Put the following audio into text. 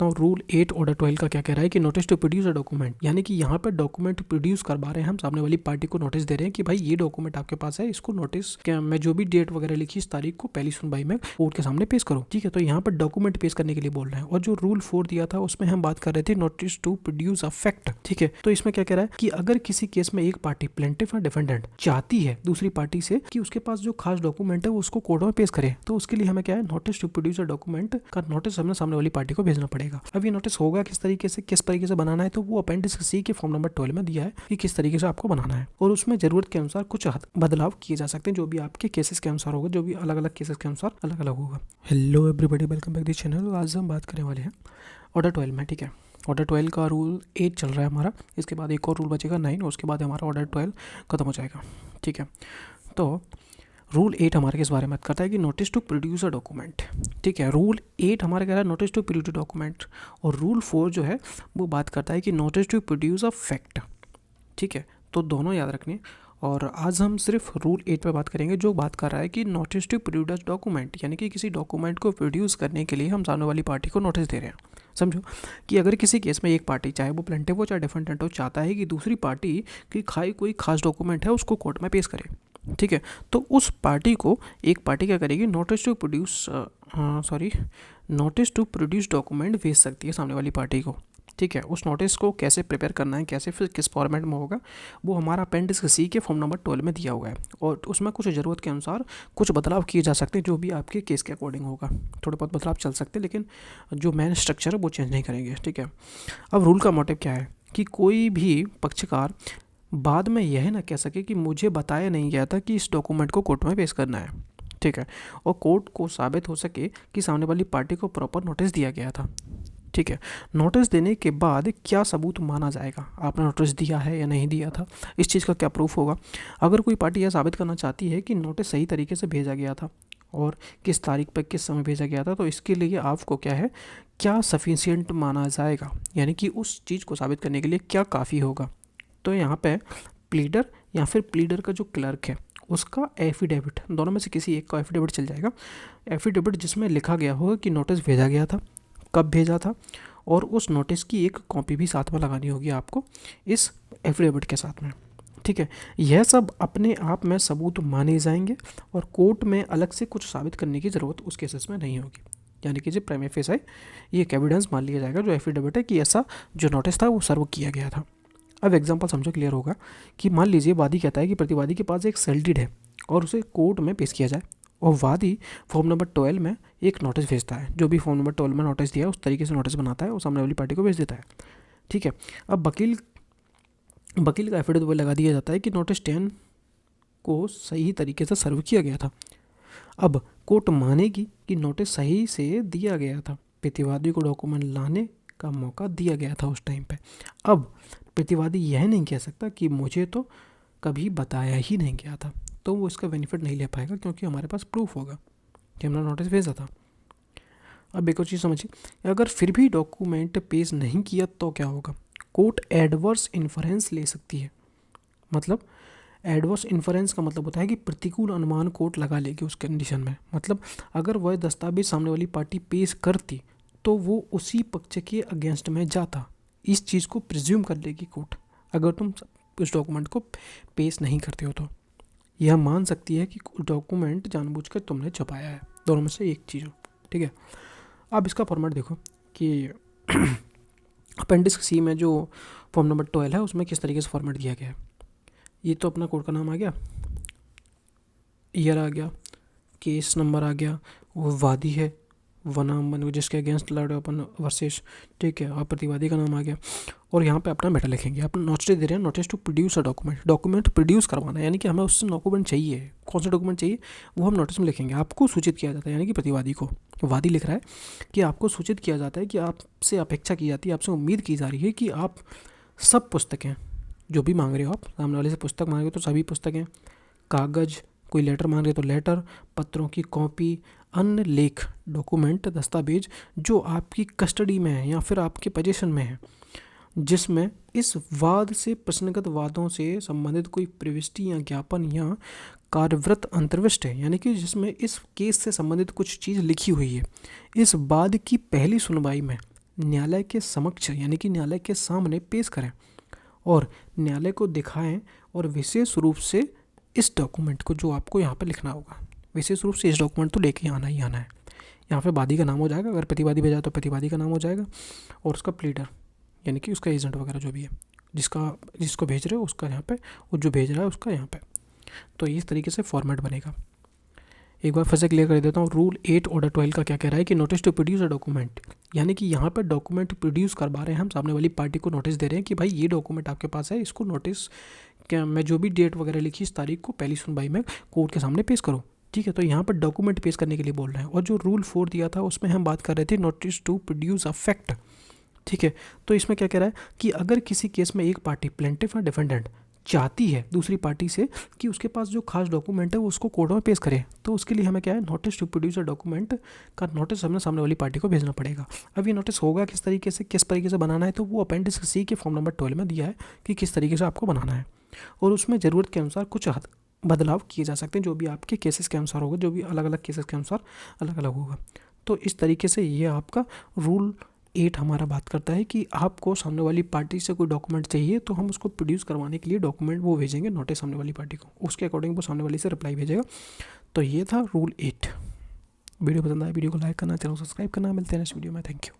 Now rule 8 order 12 का क्या कह रहा है कि notice to produce a document, यानी कि यहाँ पर डॉक्यूमेंट प्रोड्यूस करवा रहे हैं हम, सामने वाली पार्टी को नोटिस दे रहे हैं कि भाई ये डॉक्यूमेंट आपके पास है, इसको नोटिस मैं जो भी डेट वगैरह लिखी इस तारीख को पहली सुनवाई में कोर्ट के सामने पेश करो। ठीक है, तो यहाँ पर डॉक्यूमेंट पेश करने के लिए बोल रहे हैं। और जो रूल 4 दिया था उसमें हम बात कर रहे थे notice to produce a fact. ठीक है, तो इसमें क्या कह रहा है कि अगर किसी केस में एक पार्टी प्लेंटिफ या डिफेंडेंट चाहती है दूसरी पार्टी से कि उसके पास जो खास डॉक्यूमेंट है उसको कोर्ट में पेश करे, तो उसके लिए हमें क्या है, notice to produce a document का नोटिस हमें सामने वाली पार्टी को भेजना पड़ेगा। अब ये नोटिस होगा किस तरीके से बनाना है, तो वो अपेंडिक्स सी के फॉर्म नंबर 12 में दिया है कि किस तरीके से आपको बनाना है, और उसमें जरूरत के अनुसार कुछ बदलाव किए जा सकते हैं, जो भी आपके केसेस के अनुसार होगा, जो भी अलग अलग केसेस के अनुसार अलग अलग होगा। Hello everybody, welcome back this channel. आज हम बात करने वाले हैं ऑर्डर 12 में। ठीक है, ऑर्डर 12 का रूल 8 चल रहा है हमारा, इसके बाद एक और रूल बचेगा 9, और उसके बाद हमारा ऑर्डर 12 खत्म हो जाएगा। ठीक है, तो रूल 8 हमारे किस बारे में बात करता है कि notice to produce a document. ठीक है, रूल 8 हमारे कह रहा है नोटिस टू प्रोड्यूस डॉक्यूमेंट, और रूल 4 जो है वो बात करता है कि notice to produce a fact. ठीक है, तो दोनों याद रखने। और आज हम सिर्फ रूल 8 पे बात करेंगे, जो बात कर रहा है कि नोटिस टू प्रोड्यूस डॉक्यूमेंट, यानी कि किसी डॉक्यूमेंट को प्रोड्यूस करने के लिए हम सामने वाली पार्टी को नोटिस दे रहे हैं। समझो कि अगर किसी केस में एक पार्टी, चाहे वो प्लेंटिफ हो चाहे डिफेंडेंट हो, चाहता है कि दूसरी पार्टी की कोई खास डॉक्यूमेंट है उसको कोर्ट में पेश करे। ठीक है, तो उस पार्टी को एक पार्टी क्या करेगी, नोटिस टू प्रोड्यूस डॉक्यूमेंट भेज सकती है सामने वाली पार्टी को। ठीक है, उस नोटिस को कैसे प्रिपेयर करना है, कैसे फिर किस फॉर्मेट में होगा, वो हमारा अपेंडिक्स सी के फॉर्म नंबर 12 में दिया हुआ है, और उसमें कुछ ज़रूरत के अनुसार कुछ बदलाव किए जा सकते हैं, जो भी आपके केस के अकॉर्डिंग होगा। थोड़े बहुत बदलाव चल सकते हैं, लेकिन जो मेन स्ट्रक्चर है वो चेंज नहीं करेंगे। ठीक है, अब रूल का मोटिव क्या है कि कोई भी पक्षकार बाद में यह ना कह सके कि मुझे बताया नहीं गया था कि इस डॉक्यूमेंट को कोर्ट में पेश करना है। ठीक है, और कोर्ट को साबित हो सके कि सामने वाली पार्टी को प्रॉपर नोटिस दिया गया था। ठीक है, नोटिस देने के बाद क्या सबूत माना जाएगा, आपने नोटिस दिया है या नहीं दिया था, इस चीज़ का क्या प्रूफ होगा। अगर कोई पार्टी यह साबित करना चाहती है कि नोटिस सही तरीके से भेजा गया था और किस तारीख पर किस समय भेजा गया था, तो इसके लिए आपको क्या है, क्या सफिशिएंट माना जाएगा, यानी कि उस चीज़ को साबित करने के लिए क्या काफ़ी होगा। तो यहाँ पे प्लीडर या फिर प्लीडर का जो क्लर्क है उसका एफिडेविट, दोनों में से किसी एक का एफिडेविट चल जाएगा। एफिडेविट जिसमें लिखा गया होगा कि नोटिस भेजा गया था, कब भेजा था, और उस नोटिस की एक कॉपी भी साथ में लगानी होगी आपको इस एफिडेविट के साथ में। ठीक है, यह सब अपने आप में सबूत माने जाएंगे, और कोर्ट में अलग से कुछ साबित करने की ज़रूरत उस केसेस में नहीं होगी, यानी कि जो प्राइमा फेसी ये एक एविडेंस मान लिया जाएगा, जो एफिडेविट है, कि ऐसा जो नोटिस था वो सर्व किया गया था। अब एग्जांपल समझो, क्लियर होगा कि मान लीजिए वादी कहता है कि प्रतिवादी के पास एक सेल डीड है और उसे कोर्ट में पेश किया जाए, और वादी फॉर्म नंबर 12 में एक नोटिस भेजता है, जो भी फॉर्म नंबर 12 में नोटिस दिया है उस तरीके से नोटिस बनाता है और सामने वाली पार्टी को भेज देता है। ठीक है, अब वकील का एफिडेविट लगा दिया जाता है कि नोटिस 10 को सही तरीके से सर्व किया गया था। अब कोर्ट मानेगी कि नोटिस सही से दिया गया था, प्रतिवादी को डॉक्यूमेंट लाने का मौका दिया गया था उस टाइम पे। अब प्रतिवादी यह नहीं कह सकता कि मुझे तो कभी बताया ही नहीं गया था, तो वो इसका बेनिफिट नहीं ले पाएगा, क्योंकि हमारे पास प्रूफ होगा कि हमने नोटिस भेजा था। अब एक और चीज़ समझिए, अगर फिर भी डॉक्यूमेंट पेश नहीं किया तो क्या होगा, कोर्ट एडवर्स इन्फरेंस ले सकती है। मतलब एडवर्स इन्फरेंस का मतलब होता है कि प्रतिकूल अनुमान कोर्ट लगा लेगी उस कंडीशन में। मतलब अगर वह दस्तावेज सामने वाली पार्टी पेश करती तो वो उसी पक्ष के अगेंस्ट में जाता, इस चीज़ को प्रिज्यूम कर लेगी कोर्ट। अगर तुम उस डॉक्यूमेंट को पेश नहीं करते हो तो यह मान सकती है कि डॉक्यूमेंट जानबूझकर तुमने छुपाया है, दोनों में से एक चीज़ हो। ठीक है, अब इसका फॉर्मेट देखो कि अपेंडिक्स सी में जो फॉर्म नंबर 12 है उसमें किस तरीके से फॉर्मेट दिया गया है। ये तो अपना कोर्ट का नाम आ गया, ईयर आ गया, केस नंबर आ गया, वो वादी है, वनाम जिसके अगेंस्ट लड़े अपन वर्सेस। ठीक है, और प्रतिवादी का नाम आ गया, और यहाँ पे अपना मैटर लिखेंगे। अपना नोटिस दे रहे हैं, notice to produce a document produce करवाना है, यानी कि हमें उससे डॉक्यूमेंट चाहिए, कौन सा डॉक्यूमेंट चाहिए वो हम नोटिस में लिखेंगे। आपको सूचित किया जाता है, यानी कि प्रतिवादी को, वादी लिख रहा है कि आपको सूचित किया जाता है कि आपसे अपेक्षा की जाती है, आपसे उम्मीद की जा रही है कि आप सब पुस्तकें जो भी मांग रहे हो, आप सामने वाले से पुस्तक मांग रहे हो तो सभी पुस्तकें, कागज़, कोई लेटर मांग रहे तो लेटर, पत्रों की कॉपी, अन्य लेख, डॉक्यूमेंट, दस्तावेज जो आपकी कस्टडी में है या फिर आपके पोजीशन में है, जिसमें इस वाद से प्रश्नगत वादों से संबंधित कोई प्रविष्टि या ज्ञापन या कार्यव्रत अंतर्विष्ट है, यानी कि जिसमें इस केस से संबंधित कुछ चीज़ लिखी हुई है, इस वाद की पहली सुनवाई में न्यायालय के समक्ष यानी कि न्यायालय के सामने पेश करें और न्यायालय को दिखाएं, और विशेष रूप से इस डॉक्यूमेंट को जो आपको यहाँ पे लिखना होगा, विशेष रूप से इस डॉक्यूमेंट तो लेके आना ही आना है। यहाँ पे वादी का नाम हो जाएगा, अगर प्रतिवादी भेजा तो प्रतिवादी का नाम हो जाएगा, और उसका प्लीडर यानी कि उसका एजेंट वगैरह जो भी है, जिसको भेज रहे हो उसका यहाँ पे, और जो भेज रहा है उसका यहाँ पे। तो इस तरीके से फॉर्मेट बनेगा। एक बार फिर से क्लियर कर देता हूँ, रूल 8 ऑर्डर 12 का क्या कह रहा है कि notice to produce a document, यानी कि यहाँ पर डॉक्यूमेंट प्रोड्यूस करवा रहे हैं हम, सामने वाली पार्टी को नोटिस दे रहे हैं कि भाई ये डॉक्यूमेंट आपके पास है, इसको नोटिस क्या मैं जो भी डेट वगैरह लिखी इस तारीख को पहली सुनवाई में कोर्ट के सामने पेश करो। ठीक है, तो यहाँ पर डॉक्यूमेंट पेश करने के लिए बोल रहे हैं। और जो रूल 4 दिया था उसमें हम बात कर रहे थे notice to produce a fact. ठीक है, तो इसमें क्या कह रहा है कि अगर किसी केस में एक पार्टी प्लेंटिफ और डिफेंडेंट चाहती है दूसरी पार्टी से कि उसके पास जो खास डॉक्यूमेंट है वो उसको कोर्ट में पेश करे, तो उसके लिए हमें क्या है, notice to produce a document का नोटिस हमें सामने वाली पार्टी को भेजना पड़ेगा। अब ये नोटिस होगा किस तरीके से बनाना है, तो वो अपेंडिक्स सी के फॉर्म नंबर 12 में दिया है कि किस तरीके से आपको बनाना है, और उसमें ज़रूरत के अनुसार कुछ बदलाव किए जा सकते हैं, जो भी आपके केसेस के अनुसार होगा, जो भी अलग अलग केसेस के अनुसार अलग अलग होगा। तो इस तरीके से ये आपका रूल 8 हमारा बात करता है कि आपको सामने वाली पार्टी से कोई डॉक्यूमेंट चाहिए तो हम उसको प्रोड्यूस करवाने के लिए डॉक्यूमेंट वो भेजेंगे नोटिस सामने वाली पार्टी को, उसके अकॉर्डिंग वो सामने वाली से रिप्लाई भेजेगा। तो ये था रूल 8। वीडियो पसंद आया वीडियो को लाइक करना, चैनल सब्सक्राइब करना। मिलते हैं नेक्स्ट वीडियो में। Thank you.